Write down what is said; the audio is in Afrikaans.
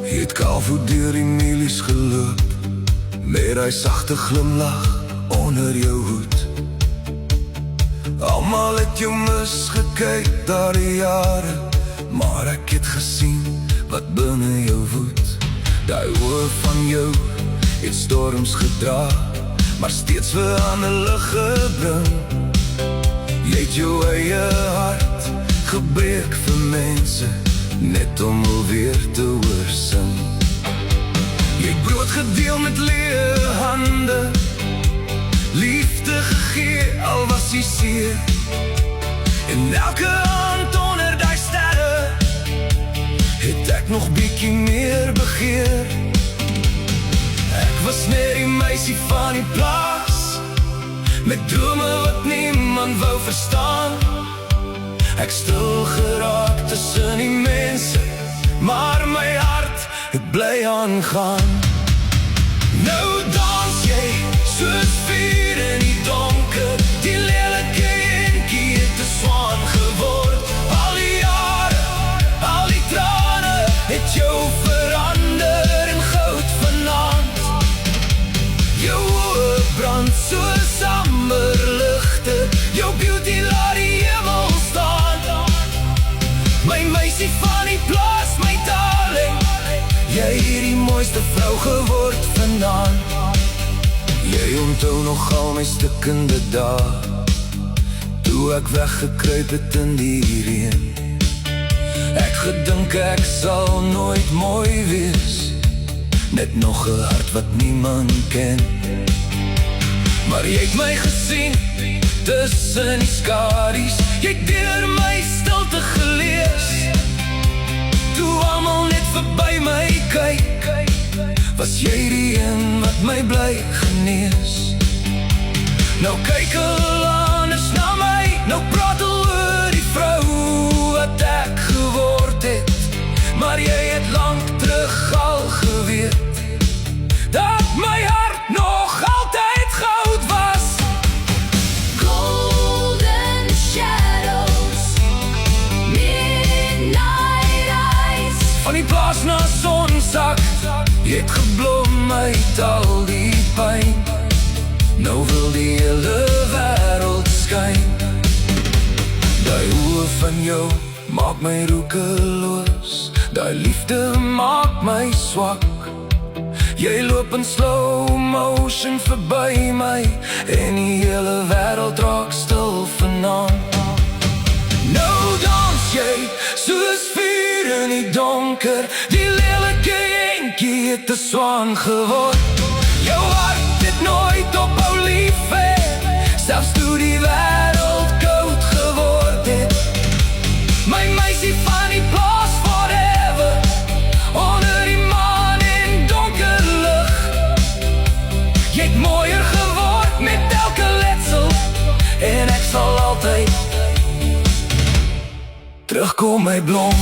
Jy het kaalvoet deur die milies geloop, met hy sagte glimlach onder jou hoed. Almal het jou misgekyk daar die jare, maar ek het gesien wat binne jou woed. Die oë van jou het storms gedra, maar steeds weer aan die lig gebring. Jy het jou eie hart gebreek vir mense, net om alweer te hoor sing. Jy het brood gedeel met leë hande, liefde gegee al was jy seer. En elke aand onder die sterre het ek nog bietjie meer begeer. Ek was net die meisie van die plaas, met drome wat niemand wou verstaan. Ek stil geraak tussen die mense, maar my hart het bly aangaan. Nou dans jy soos vuur in die donker, die lelike enkie het 'n swaan geword. Al die jare, al die trane het jou verander in goud vanaand. Jou oë brand soos amberligte, jou beauty laat die hemel staan. My meisie van die plaas, my darling, jy het die mooiste vrou geword vanaand. Jy onthou nog al my stikkende dae, toe ek weggekruip het in die reën. Ek gedink ek sal nooit mooi wees, net nog 'n hart wat niemand ken. Maar jy het my gesien, tussen die skadu's, jy het deur my stilte gelees. Toe almal net verby my kyk, was jy die een wat my bly genees. Nou kyk hulle anders na my, nou praat hulle oor die vrou wat ek geword het. Maar jy het lang terug al geweet, dat my hart nog altyd goud was. Golden shadows, midnight eyes. Van die plaas na sonsak, jy het geblom uit al die pyn. Nou wil die hele wêreld skyn. Die oë van jou maak my roekeloos, die liefde maak my swak. Jy loop in slow motion verby my, en die hele wêreld raak stil vanaand. Nou dans jy soos vuur in die donker, die lelike enkie het 'n swaan geword. Jou hart het nooit ophou lief hê, selfs toe die wêreld koud geword het. My meisie van die plaas forever, onder die maan en donker lig. Jy het mooier geword met elke letsel, en ek sal altyd terugkom my blom.